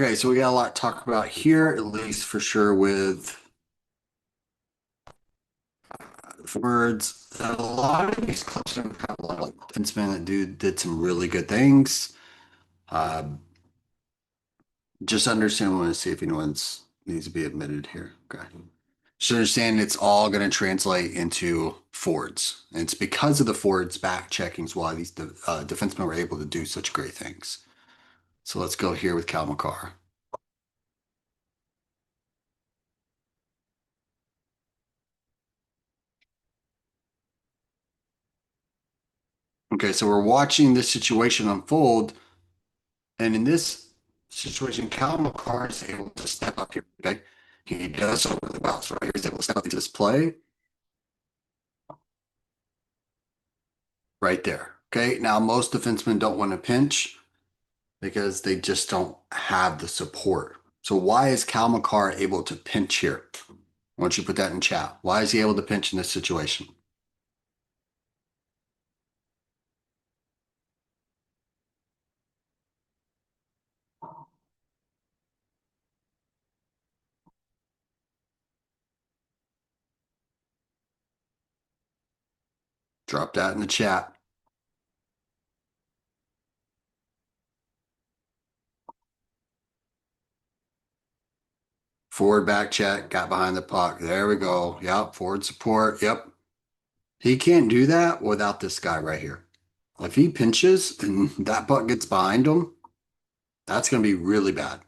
Okay, so we got a lot to talk about here, at least for sure with words. A lot of these clips have a lot of like defensemen that did some really good things. Uh, just understand want to see if anyone's needs to be admitted here. Okay. Just understand it's all going to translate into forwards. And it's because of the forwards back checkings why these defensemen were able to do such great things. So let's go here with Cal McCarr. Okay, so we're watching this situation unfold. And in this situation, Cal McCarr is able to step up here. Okay. He does so really well. So right here, he's able to step up into this play right there. Okay. Now, most defensemen don't want to pinch because they just don't have the support. So why is Cal McCarr able to pinch here? Why don't you put that in chat? Why is he able to pinch in this situation? Drop that in the chat. Forward back check, got behind the puck. There we go. Yep. Forward support. Yep. He can't do that without this guy right here. If he pinches and that puck gets behind him, that's going to be really bad,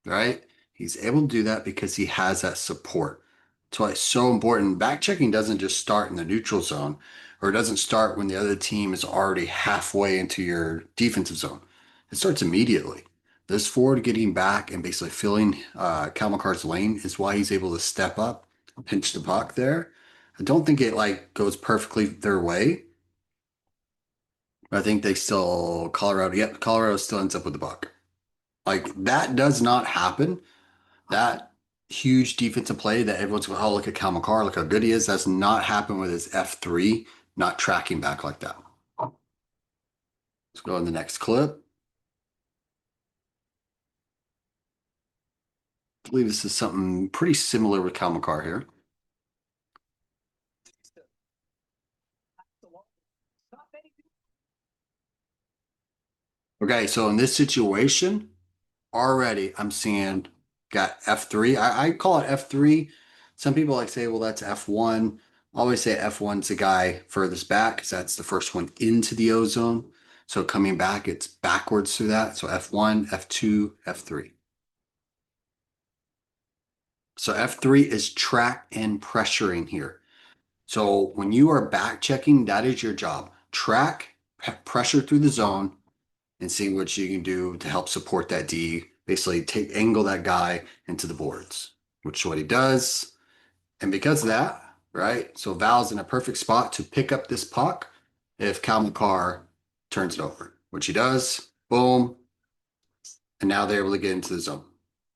right? He's able to do that because he has that support. That's why it's so important. Back checking doesn't just start in the neutral zone, or it doesn't start when the other team is already halfway into your defensive zone. It starts immediately. This forward getting back and basically filling Cal McCarr's lane is why he's able to step up, pinch the puck there. I don't think it like goes perfectly their way. I think they still Colorado. Yep, Colorado still ends up with the puck. Like that does not happen. That huge defensive play that everyone's going, oh, look at Cal McCarr, look how good he is. That's not happened with his F3, not tracking back like that. Let's go on the next clip. I believe this is something pretty similar with Cal McCarr here. Okay, so in this situation, already I'm seeing got F3. I call it F3. Some people like say, well, that's F1. I always say F1's the guy furthest back because that's the first one into the ozone. So coming back, it's backwards through that. So F1, F2, F3. So F3 is track and pressuring here. So when you are back checking, that is your job. Track, pressure through the zone, and see what you can do to help support that D. Basically, take angle that guy into the boards, which is what he does. And because of that, right? So Val's in a perfect spot to pick up this puck if Cal McCarr turns it over, which he does. Boom. And now they're able to get into the zone.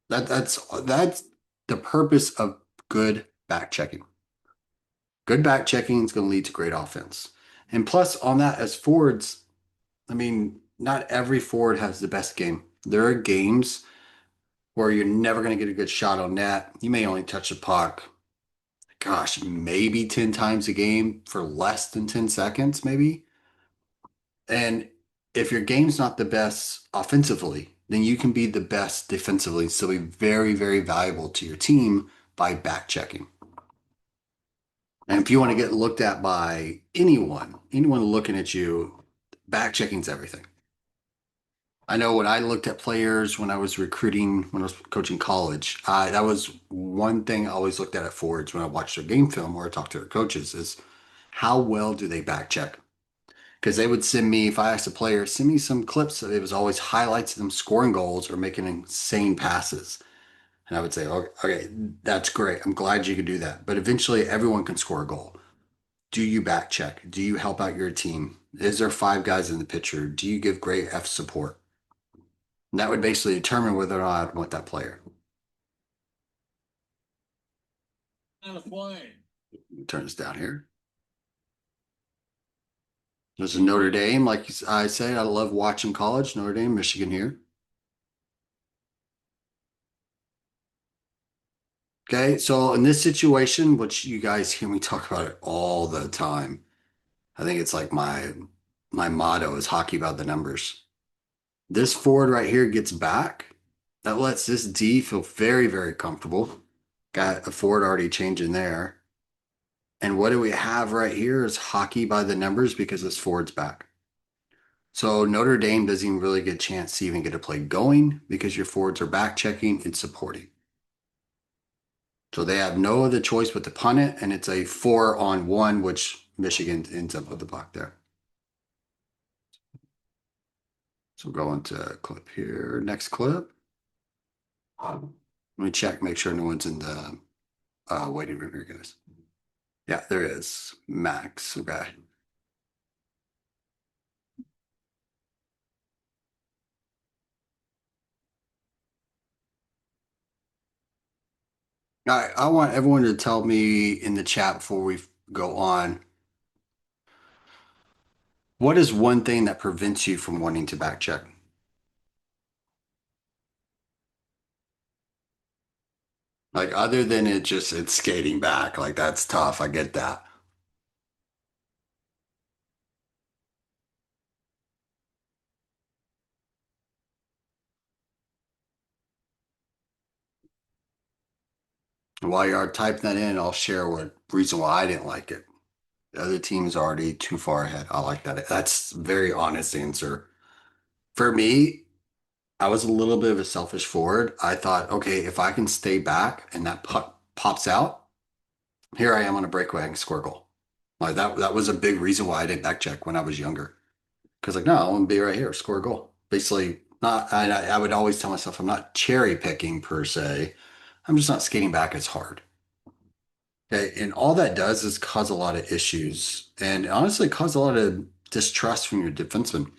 That's the purpose of good back checking. Good back checking is going to lead to great offense. And plus, on that, as forwards, I mean, not every forward has the best game. There are games where you're never going to get a good shot on net. You may only touch the puck, gosh, maybe 10 times a game for less than 10 seconds, maybe. And if your game's not the best offensively, then you can be the best defensively and still be very, very valuable to your team by back checking. And if you want to get looked at by anyone looking at you, back checking's everything. I know when I looked at players when I was recruiting, when I was coaching college, that was one thing I always looked at forwards when I watched their game film or I talked to their coaches is how well do they back check? Because they would send me, if I asked a player, send me some clips. It was always highlights of them scoring goals or making insane passes. And I would say, okay, okay, that's great. I'm glad you could do that. But eventually everyone can score a goal. Do you back check? Do you help out your team? Is there five guys in the picture? Do you give great F support? And that would basically determine whether or not I'd want that player. Turn this down here. There's a Notre Dame, like I said, I love watching college. Notre Dame, Michigan here. Okay, so in this situation, which you guys hear me talk about it all the time, I think it's like my motto is hockey about the numbers. This forward right here gets back. That lets this D feel very, very comfortable. Got a forward already changing there. And what do we have right here is hockey by the numbers because this forward's back. So Notre Dame doesn't even really get a chance to even get a play going because your forwards are back checking and supporting. So they have no other choice but to punt it, and it's a 4-on-1, which Michigan ends up with the block there. So go into clip here. Next clip. Let me check, make sure no one's in the waiting room here, guys. Yeah, there is. Max. Okay. I want everyone to tell me in the chat before we go on, what is one thing that prevents you from wanting to back check? Like other than it's skating back, like that's tough. I get that. While you're typing that in, I'll share what reason why I didn't like it. The other team's already too far ahead. I like that. That's a very honest answer. For me, I was a little bit of a selfish forward. I thought, okay, if I can stay back and that puck pops out, here I am on a breakaway and score a goal. Like that was a big reason why I didn't back check when I was younger. Because like, no, I want to be right here, score a goal. Basically, not. I would always tell myself I'm not cherry picking per se. I'm just not skating back as hard. Okay, and all that does is cause a lot of issues, and honestly, cause a lot of distrust from your defenseman.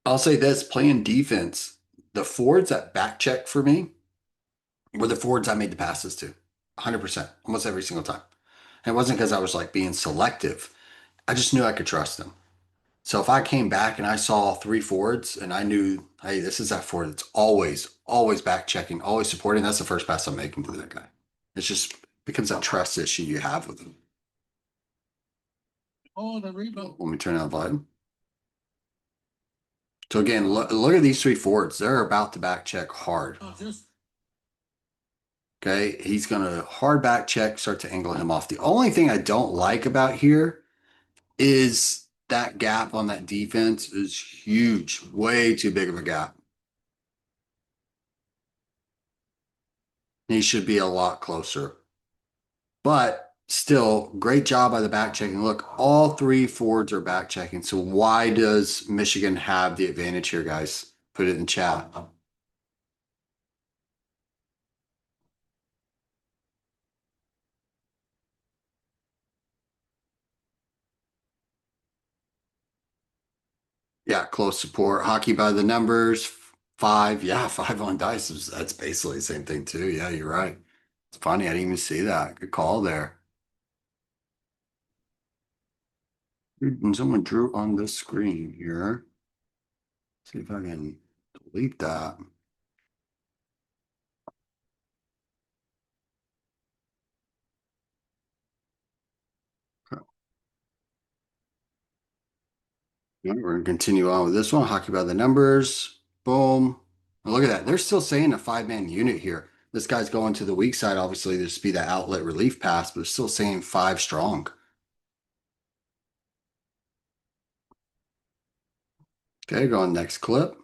I'll say this: playing defense, the forwards that back check for me were the forwards I made the passes to, 100%, almost every single time. And it wasn't because I was like being selective. I just knew I could trust them. So if I came back and I saw three forwards and I knew, hey, this is that forward that's always back checking, always supporting, that's the first pass I'm making to that guy. It's just becomes that trust issue you have with him. Oh, the rebound. Let me turn on the volume. So again, look at these three forwards. They're about to back check hard. Okay, he's gonna hard back check, start to angle him off. The only thing I don't like about here is that gap on that defense is huge, way too big of a gap. He should be a lot closer. But still, great job by the back checking. Look, all three forwards are back checking. So why does Michigan have the advantage here, guys? Put it in chat. Yeah, close support. Hockey by the numbers. Five. Yeah, five on dice. That's basically the same thing too. Yeah, you're right. It's funny. I didn't even see that. Good call there. And someone drew on the screen here. See if I can delete that. All right, we're gonna continue on with this one. Hockey by the numbers. Boom. And look at that. They're still saying a five-man unit here. This guy's going to the weak side. Obviously, there's be that outlet relief pass, but they're still saying five strong. Okay, go on next clip.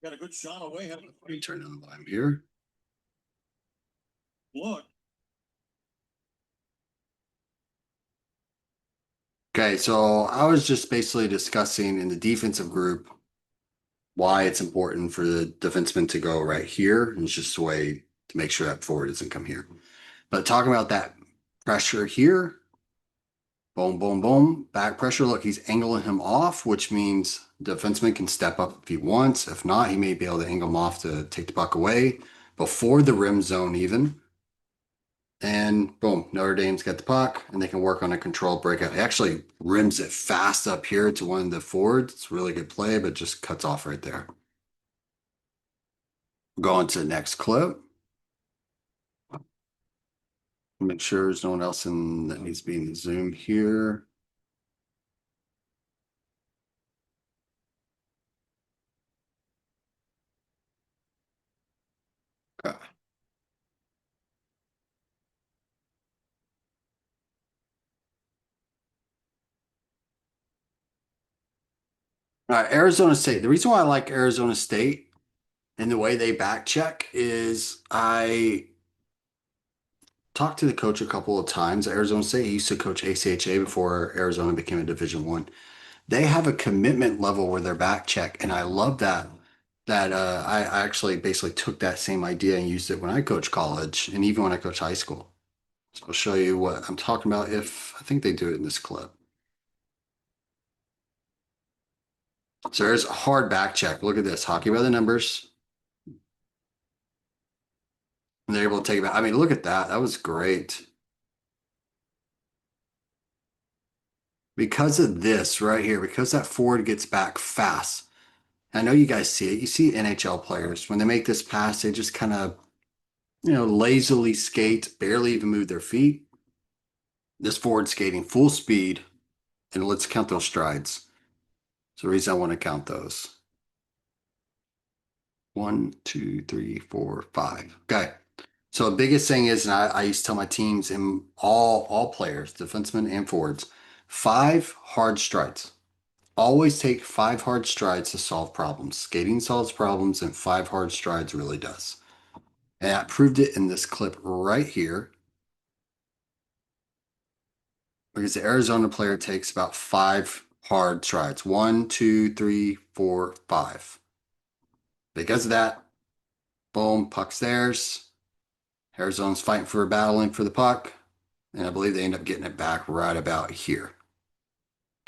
Got a good shot away. Let me turn on the volume here. Look. Okay, so I was just basically discussing in the defensive group why it's important for the defenseman to go right here. And it's just a way to make sure that forward doesn't come here. But talking about that pressure here, boom, boom, boom, back pressure. Look, he's angling him off, which means the defenseman can step up if he wants. If not, he may be able to angle him off to take the puck away before the rim zone even. And boom, Notre Dame's got the puck and they can work on a controlled breakout. It actually rims it fast up here to one of the forwards. It's a really good play, but just cuts off right there. Go on to the next clip. Make sure there's no one else in that needs to be in the Zoom here. Okay. All right, Arizona State. The reason why I like Arizona State and the way they back check is I talked to the coach a couple of times at Arizona State. He used to coach ACHA before Arizona became a Division One. They have a commitment level where they're back check, and I love that. I actually basically took that same idea and used it when I coached college and even when I coached high school. So I'll show you what I'm talking about if I think they do it in this clip. So there's a hard back check. Look at this, hockey by the numbers. And they're able to take it back. I mean, look at that. That was great. Because of this right here, because that forward gets back fast. I know you guys see it. You see NHL players when they make this pass, they just kind of, lazily skate, barely even move their feet. This forward skating full speed, and let's count those strides. So the reason I want to count those. 1, 2, 3, 4, 5. Okay. So the biggest thing is, and I used to tell my teams and all players, defensemen and forwards, 5 hard strides. Always take 5 hard strides to solve problems. Skating solves problems, and 5 hard strides really does. And I proved it in this clip right here because the Arizona player takes about 5 hard strides. 1, 2, 3, 4, 5. Because of that, boom, puck's theirs. Arizona's fighting for a battling for the puck. And I believe they end up getting it back right about here.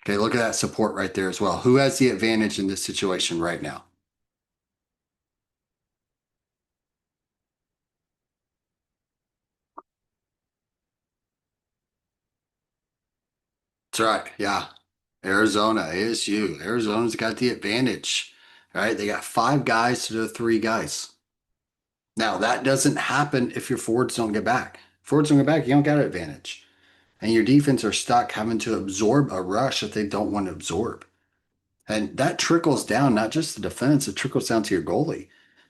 Okay, look at that support right there as well. Who has the advantage in this situation right now? That's right. Yeah. Arizona, ASU. Arizona's got the advantage. All right. They got 5 guys to the 3 guys. Now, that doesn't happen if your forwards don't get back. Forwards don't get back, you don't got an advantage. And your defense are stuck having to absorb a rush that they don't want to absorb. And that trickles down, not just the defense, it trickles down to your goalie.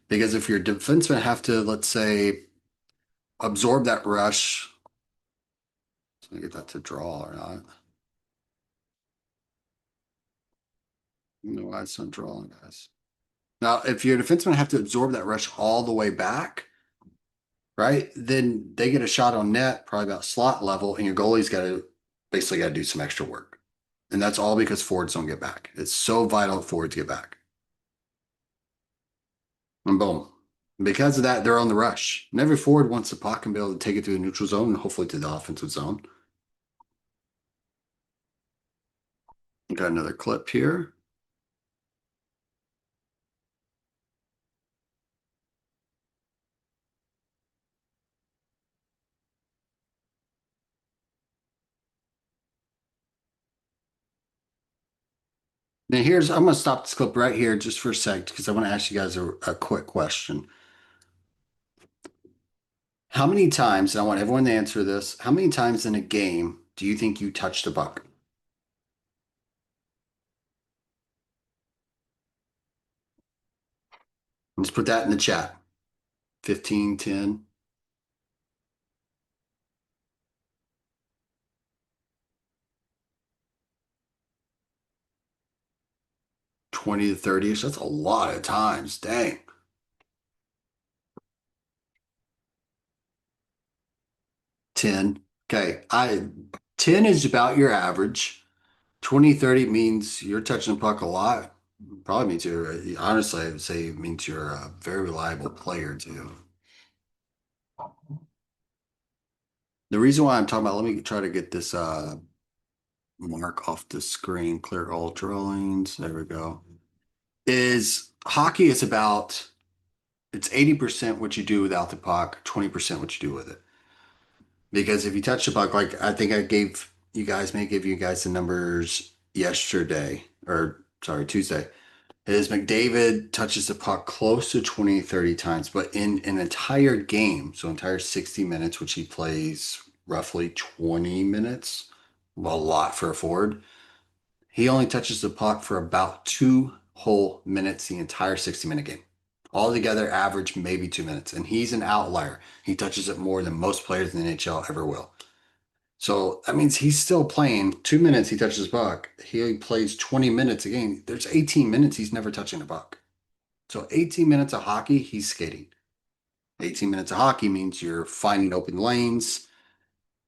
Because if your defensemen have to, let's say, absorb that rush, let me get that to draw or not. No, it's not drawing, guys. Now, if your defensemen have to absorb that rush all the way back, right, then they get a shot on net, probably about slot level, and your goalie's got to basically got to do some extra work. And that's all because forwards don't get back. It's so vital forwards get back. And boom. Because of that, they're on the rush. And every forward wants the puck and be able to take it to the neutral zone and hopefully to the offensive zone. Got another clip here. Now I'm going to stop this clip right here just for a sec because I want to ask you guys a quick question. How many times, and I want everyone to answer this, how many times in a game do you think you touched a puck? Let's put that in the chat. 15, 10, 20 to 30ish. That's a lot of times. Dang. 10. Okay. 10 is about your average. 20, 30 means you're touching the puck a lot. Probably means honestly, I would say it means you're a very reliable player too. The reason why I'm talking about, let me try to get this mark off the screen, clear all drawings. There we go. Is hockey is about it's 80% what you do without the puck, 20% what you do with it. Because if you touch the puck, like I think I gave you guys, may give you guys the numbers yesterday, or sorry, Tuesday, is McDavid touches the puck close to 20, 30 times, but in an entire game, so entire 60 minutes, which he plays roughly 20 minutes, well, a lot for a forward, he only touches the puck for about 2 whole minutes the entire 60-minute game. Altogether, average maybe 2 minutes. And he's an outlier. He touches it more than most players in the NHL ever will. So that means he's still playing 2 minutes, he touches the puck. He plays 20 minutes a game. There's 18 minutes he's never touching the puck. So 18 minutes of hockey, he's skating. 18 minutes of hockey means you're finding open lanes,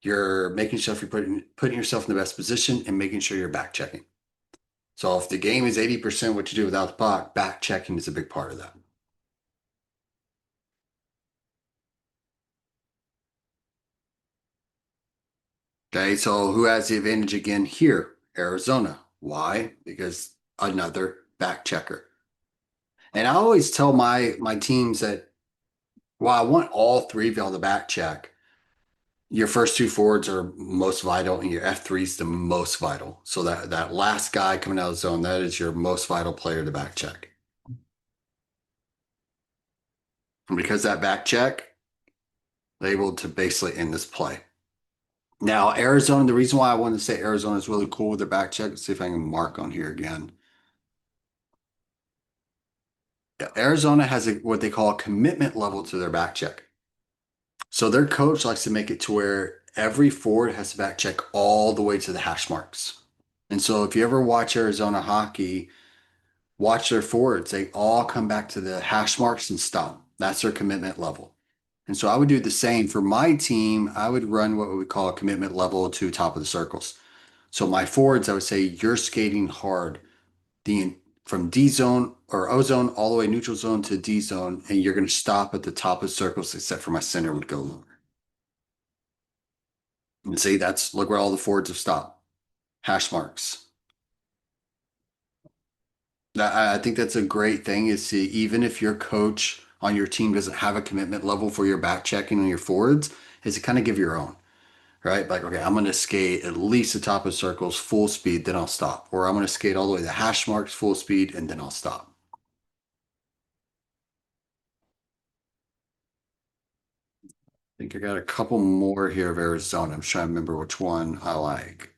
you're making sure you're putting yourself in the best position and making sure you're back checking. So if the game is 80% what you do without the puck, back checking is a big part of that. Okay, so who has the advantage again here? Arizona. Why? Because another back checker. And I always tell my teams that while I want all three of y'all to back check, your first two forwards are most vital and your F3 is the most vital. So that last guy coming out of the zone, that is your most vital player to back check. And because that back check, they're able to basically end this play. Now, Arizona, the reason why I wanted to say Arizona is really cool with their back check, let's see if I can mark on here again. Yeah, Arizona has what they call a commitment level to their back check. So their coach likes to make it to where every forward has to back check all the way to the hash marks. And so if you ever watch Arizona hockey, watch their forwards, they all come back to the hash marks and stop. That's their commitment level. And so I would do the same for my team. I would run what we would call a commitment level to top of the circles. So my forwards, I would say you're skating hard the from D zone or O zone all the way neutral zone to D zone, and you're going to stop at the top of circles, except for my center would go lower. And see, that's look where all the forwards have stopped. Hash marks. I think that's a great thing is to even if your coach on your team doesn't have a commitment level for your back checking on your forwards, is to kind of give your own, right? Like, okay, I'm going to skate at least the top of circles full speed, then I'll stop. Or I'm going to skate all the way to hash marks full speed, and then I'll stop. I think I got a couple more here of Arizona. I'm trying to remember which one I like.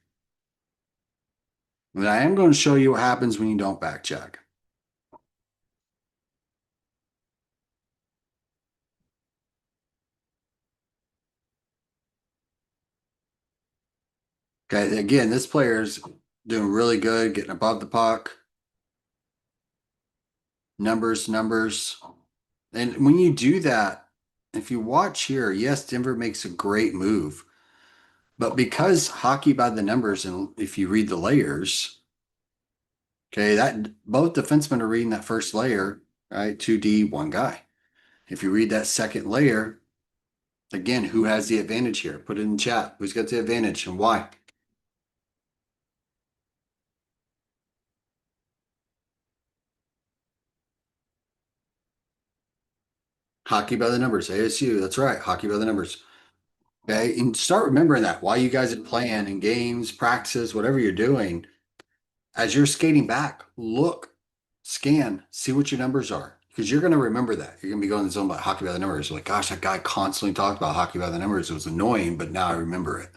And I am going to show you what happens when you don't back check. Okay, again, this player's doing really good, getting above the puck. Numbers, numbers. And when you do that, if you watch here, yes, Denver makes a great move. But because hockey by the numbers, and if you read the layers, okay, that both defensemen are reading that first layer, right? 2D, one guy. If you read that second layer, again, who has the advantage here? Put it in chat. Who's got the advantage and why? Hockey by the numbers. ASU. That's right. Hockey by the numbers. Okay. And start remembering that while you guys are playing in games, practices, whatever you're doing, as you're skating back, look, scan, see what your numbers are. Because you're going to remember that. You're going to be going to the zone about hockey by the numbers. Like, gosh, that guy constantly talked about hockey by the numbers. It was annoying, but now I remember it.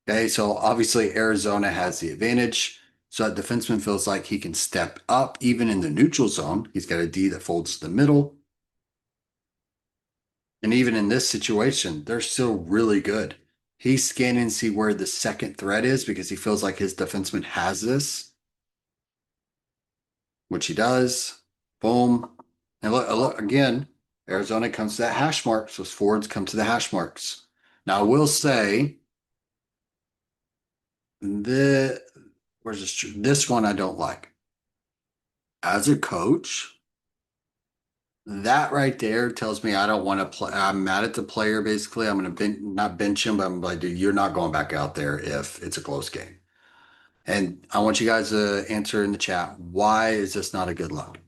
Okay. So obviously, Arizona has the advantage. So that defenseman feels like he can step up even in the neutral zone. He's got a D that folds to the middle. And even in this situation, they're still really good. He's scanning to see where the second threat is because he feels like his defenseman has this, which he does. Boom. And look again, Arizona comes to that hash mark. So forwards come to the hash marks. Now I will say the where's this? This one I don't like. As a coach, that right there tells me I don't want to play. I'm mad at the player. Basically, I'm going to not bench him, but I'm like, dude, you're not going back out there if it's a close game. And I want you guys to answer in the chat. Why is this not a good look?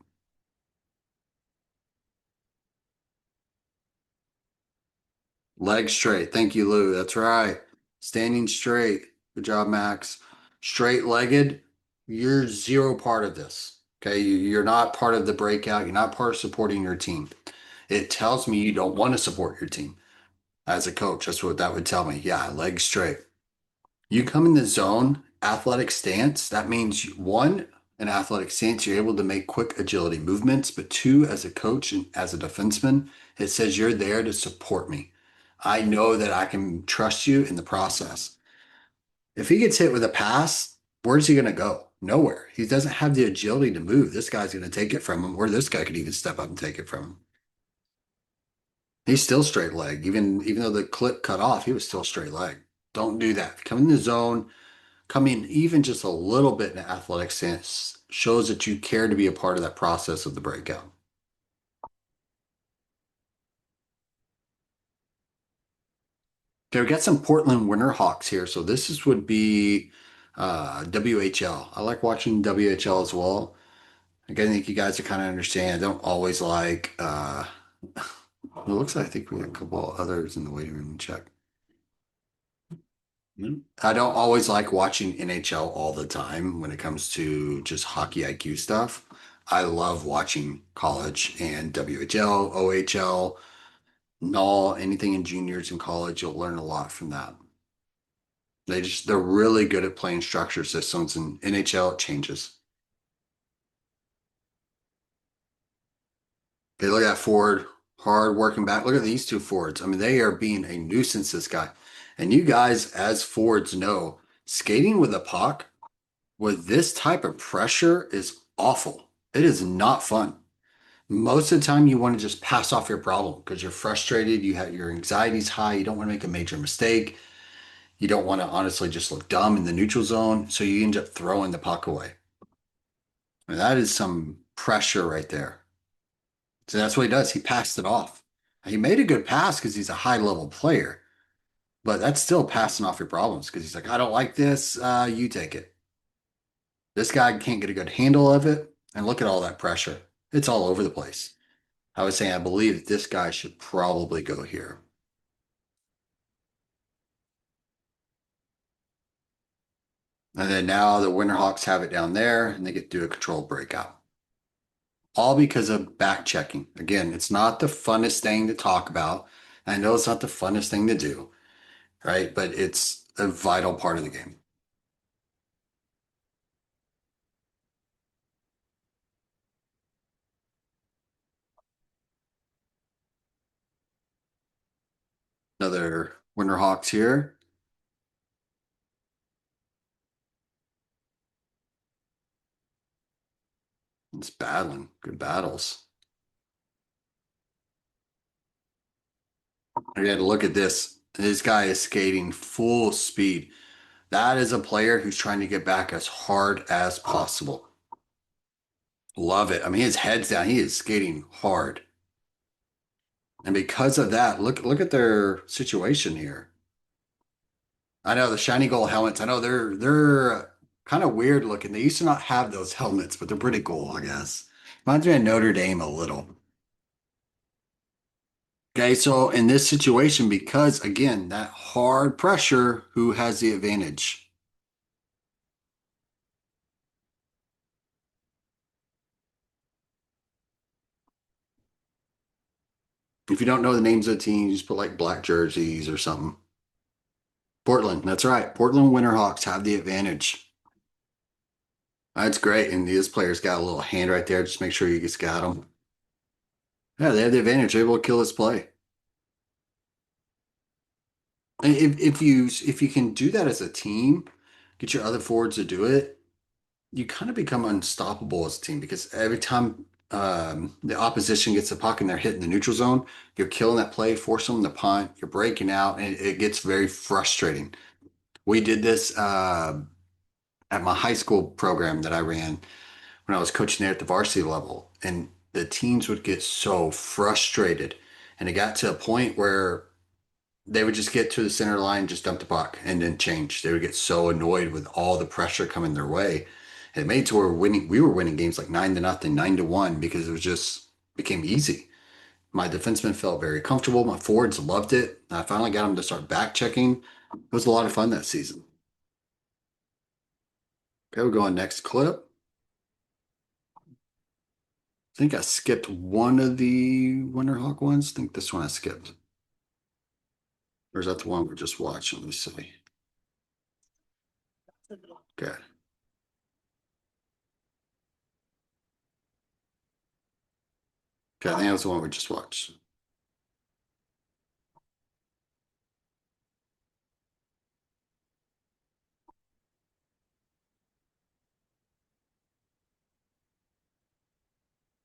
Leg straight. Thank you, Lou. That's right. Standing straight. Good job, Max. Straight legged. You're zero part of this. Okay. You're not part of the breakout. You're not part of supporting your team. It tells me you don't want to support your team as a coach. That's what that would tell me. Yeah, legs straight. You come in the zone, athletic stance. That means one, an athletic stance, you're able to make quick agility movements. But two, as a coach and as a defenseman, it says you're there to support me. I know that I can trust you in the process. If he gets hit with a pass, where's he going to go? Nowhere. He doesn't have the agility to move. This guy's going to take it from him, or this guy could even step up and take it from him. He's still straight leg. Even though the clip cut off, he was still straight leg. Don't do that. Come in the zone, come in even just a little bit in an athletic sense shows that you care to be a part of that process of the breakout. Okay, we got some Portland Winterhawks here. So this is would be WHL. I like watching WHL as well. Again, I think you guys are kind of understand. I don't always like it looks like I think we have a couple others in the waiting room. Check. I don't always like watching NHL all the time when it comes to just hockey IQ stuff. I love watching college and WHL, OHL, NAL, anything in juniors in college. You'll learn a lot from that. They're really good at playing structure systems, and NHL it changes. Okay, look at that forward, hard working back. Look at these two forwards. I mean, they are being a nuisance, this guy. And you guys, as forwards, know skating with a puck with this type of pressure is awful. It is not fun. Most of the time, you want to just pass off your problem because you're frustrated. You have your anxiety's high. You don't want to make a major mistake. You don't want to honestly just look dumb in the neutral zone. So you end up throwing the puck away. And that is some pressure right there. So that's what he does. He passed it off. He made a good pass because he's a high level player, but that's still passing off your problems because he's like, I don't like this. You take it. This guy can't get a good handle of it. And look at all that pressure. It's all over the place. I was saying, I believe that this guy should probably go here. And then now the Winterhawks have it down there and they get to do a controlled breakout. All because of back checking. Again, it's not the funnest thing to talk about. I know it's not the funnest thing to do, right? But it's a vital part of the game. Another Winterhawks here. It's battling. Good battles. I got to look at this. This guy is skating full speed. That is a player who's trying to get back as hard as possible. Love it. I mean, his head's down. He is skating hard. And because of that, look at their situation here. I know the shiny gold helmets. I know they're kind of weird looking. They used to not have those helmets, but they're pretty cool, I guess. Reminds me of Notre Dame a little. Okay, so in this situation, because again, that hard pressure, who has the advantage? If you don't know the names of the teams, just put like black jerseys or something. Portland, that's right. Portland Winterhawks have the advantage. That's great. And these players got a little hand right there. Just make sure you just got them. Yeah, they have the advantage. They're able to kill this play. And if you can do that as a team, get your other forwards to do it, you kind of become unstoppable as a team because every time the opposition gets the puck and they're hitting the neutral zone, you're killing that play, forcing them to punt, you're breaking out, and it gets very frustrating. We did this at my high school program that I ran when I was coaching there at the varsity level, and the teams would get so frustrated, and it got to a point where they would just get to the center line, just dump the puck, and then change. They would get so annoyed with all the pressure coming their way. It made to where we were winning games like 9-0, 9-1 because it was just became easy. My defensemen felt very comfortable. My forwards loved it. I finally got them to start back checking. It was a lot of fun that season. Okay, we'll go on next clip. I think I skipped one of the Winterhawk ones. I think this one I skipped. Or is that the one we're just watching? Let me see. Okay. Okay, I think that's the one we just watched.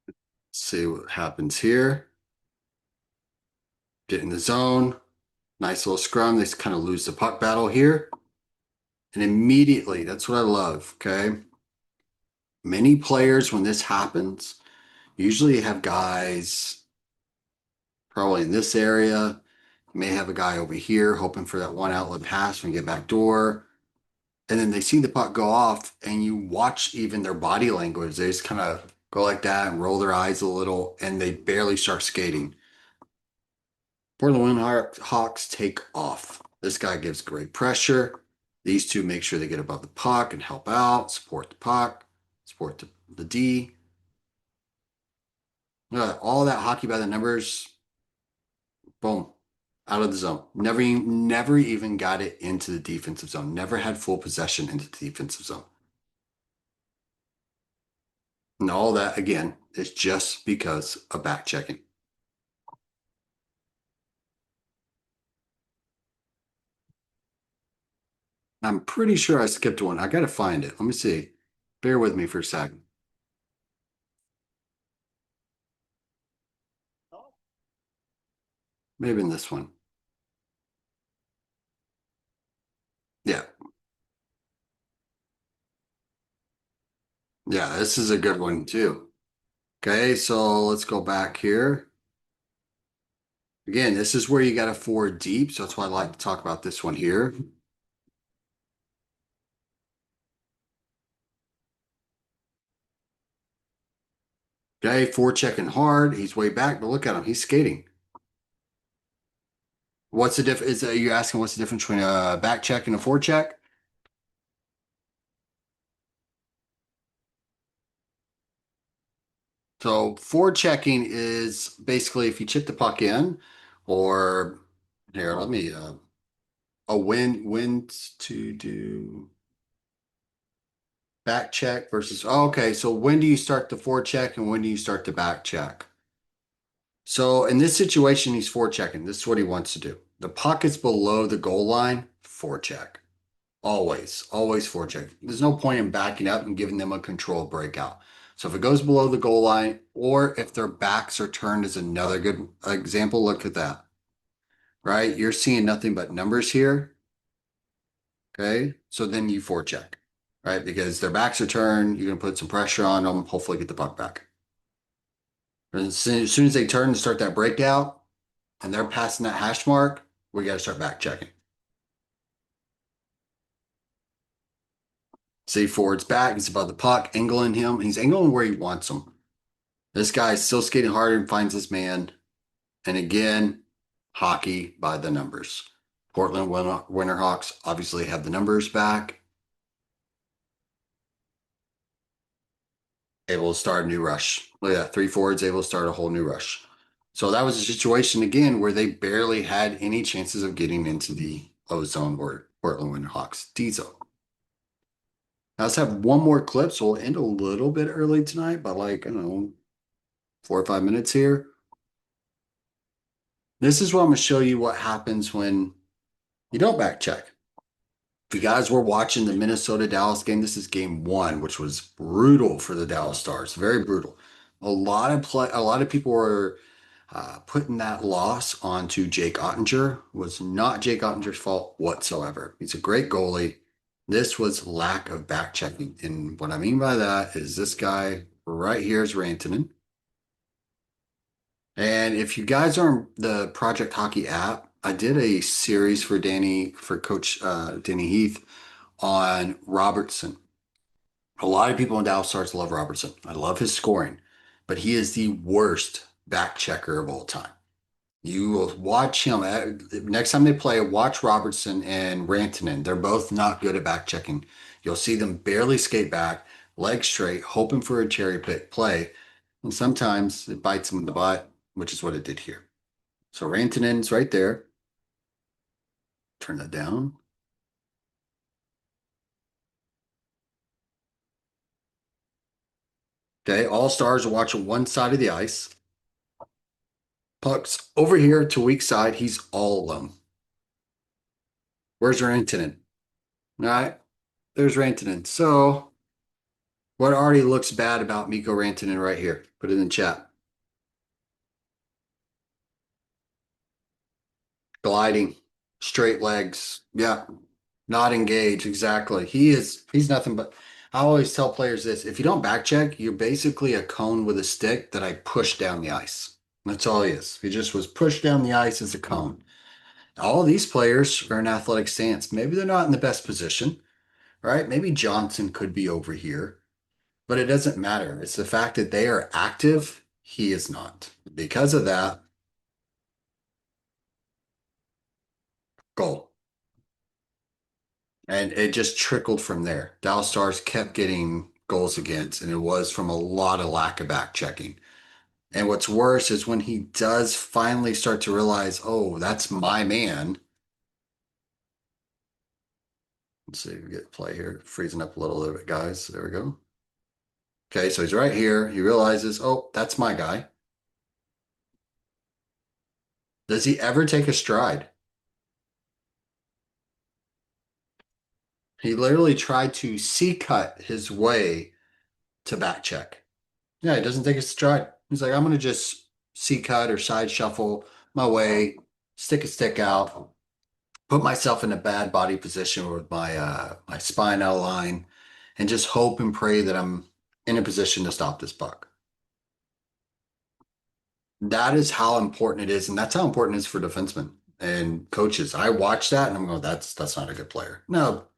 Let's see what happens here. Get in the zone. Nice little scrum. They kind of lose the puck battle here. And immediately, that's what I love. Okay. Many players, when this happens, usually have guys probably in this area. You may have a guy over here hoping for that one outlet pass when you get back door. And then they see the puck go off, and you watch even their body language. They just kind of go like that and roll their eyes a little, and they barely start skating. Portland Hawks take off. This guy gives great pressure. These two make sure they get above the puck and help out, support the puck, support the D. All that hockey by the numbers, boom, out of the zone. Never even got it into the defensive zone. Never had full possession into the defensive zone. And all that, again, is just because of back checking. I'm pretty sure I skipped one. I got to find it. Let me see. Bear with me for a second. Maybe in this one. Yeah. Yeah, this is a good one too. Okay, so let's go back here. Again, this is where you got to forward deep. So that's why I like to talk about this one here. Okay, forward checking hard. He's way back, but look at him. He's skating. What's the difference? Is you asking what's the difference between a back check and a forward check? So forward checking is basically if you chip the puck in, or here, let me a when to do back check versus okay. So when do you start the forward check and when do you start the back check? So in this situation, he's forechecking. This is what he wants to do. The puck is below the goal line, forecheck. Always forecheck. There's no point in backing up and giving them a control breakout. So if it goes below the goal line, or if their backs are turned is another good example. Look at that, right? You're seeing nothing but numbers here. Okay. So then you forecheck, right? Because their backs are turned, you're going to put some pressure on them, hopefully get the puck back. And as soon as they turn and start that breakout, and they're passing that hash mark, we got to start back checking. See, forward's back. He's above the puck, angling him. He's angling where he wants him. This guy is still skating hard and finds his man. And again, hockey by the numbers. Portland Winterhawks obviously have the numbers back, able to start a new rush. Look at that, three forwards able to start a whole new rush. So that was a situation again where they barely had any chances of getting into the O zone or Portland Winterhawks D zone. Now let's have one more clip, so we'll end a little bit early tonight, by like, I don't know, 4 or 5 minutes here. This is what I'm going to show you what happens when you don't back check. If you guys were watching the Minnesota Dallas game, this is game one, which was brutal for the Dallas Stars, very brutal. A lot of people were putting that loss onto Jake Ottinger. It was not Jake Ottinger's fault whatsoever. He's a great goalie. This was lack of back checking. And what I mean by that is this guy right here is Rantanen. And if you guys are on the Project Hockey app, I did a series for Coach Danny Heath on Robertson. A lot of people in Dallas Stars love Robertson. I love his scoring, but he is the worst back checker of all time. You will watch him next time they play, watch Robertson and Rantanen. They're both not good at back checking. You'll see them barely skate back, legs straight, hoping for a cherry pick play. And sometimes it bites them in the butt, which is what it did here. So Rantanen's right there. Turn that down. Okay, all stars are watching one side of the ice. Puck's over here to weak side. He's all alone. Where's Rantanen? All right, there's Rantanen. So what already looks bad about Mikko Rantanen right here? Put it in chat. Gliding, straight legs. Yeah, not engaged. Exactly. He's nothing but I always tell players this. If you don't back check, you're basically a cone with a stick that I push down the ice. That's all he is. He just was pushed down the ice as a cone. All these players are in athletic stance. Maybe they're not in the best position, right? Maybe Johnson could be over here, but it doesn't matter. It's the fact that they are active. He is not. Because of that, goal. And it just trickled from there. Dallas Stars kept getting goals against, and it was from a lot of lack of back checking. And what's worse is when he does finally start to realize, oh, that's my man. Let's see if we get play here. Freezing up a little bit, guys. There we go. Okay, so he's right here. He realizes, oh, that's my guy. Does he ever take a stride? He literally tried to C-cut his way to back check. Yeah, he doesn't take a stride. He's like, I'm going to just C-cut or side shuffle my way, stick a stick out, put myself in a bad body position with my spine out of line, and just hope and pray that I'm in a position to stop this puck. That is how important it is, and that's how important it is for defensemen and coaches. I watch that and I'm going, that's not a good player. No,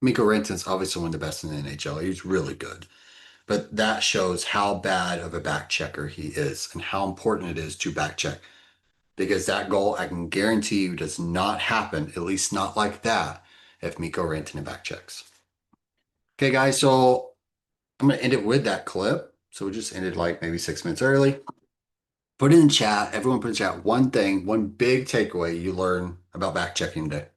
Mikko Rantanen's obviously one of the best in the NHL. He's really good. But that shows how bad of a back checker he is and how important it is to back check. Because that goal, I can guarantee you, does not happen, at least not like that, if Mikko Rantanen back checks. Okay, guys, so I'm going to end it with that clip. So we just ended like maybe 6 minutes early. Put it in chat. Everyone put in chat one thing, one big takeaway you learn about back checking today.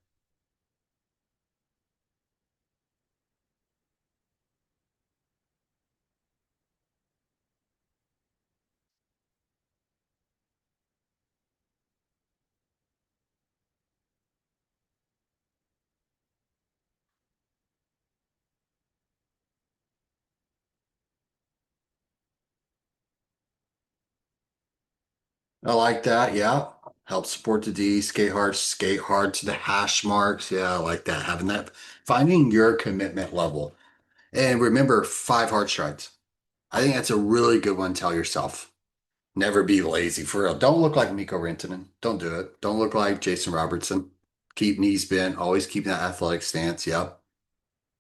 I like that. Yeah. Help support the D, skate hard to the hash marks. Yeah, I like that. Having that, finding your commitment level. And remember, 5 hard strides. I think that's a really good one to tell yourself. Never be lazy for real. Don't look like Mikko Rantanen. Don't do it. Don't look like Jason Robertson. Keep knees bent. Always keep that athletic stance. Yep.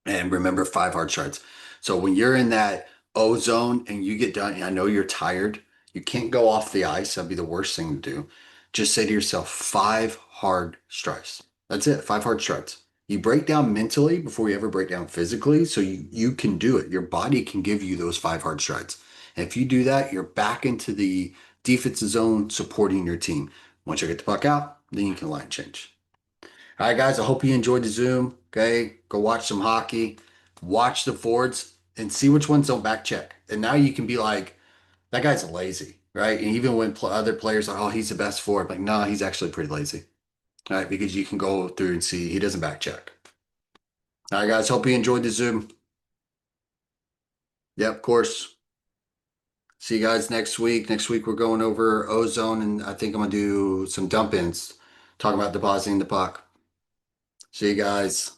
And remember 5 hard strides. So when you're in that O zone and you get done, I know you're tired. You can't go off the ice. That'd be the worst thing to do. Just say to yourself, 5 hard strides. That's it. 5 hard strides. You break down mentally before you ever break down physically. So you can do it. Your body can give you those 5 hard strides. And if you do that, you're back into the defensive zone supporting your team. Once you get the puck out, then you can line change. All right, guys, I hope you enjoyed the Zoom. Okay, go watch some hockey, watch the forwards, and see which ones don't back check. And now you can be like, that guy's lazy, right? And even when other players are, oh, he's the best forward, like, no, he's actually pretty lazy, right? Because you can go through and see he doesn't back check. All right, guys, hope you enjoyed the Zoom. Yep, of course. See you guys next week. Next week, we're going over ozone, and I think I'm going to do some dump ins, talking about depositing the puck. See you guys.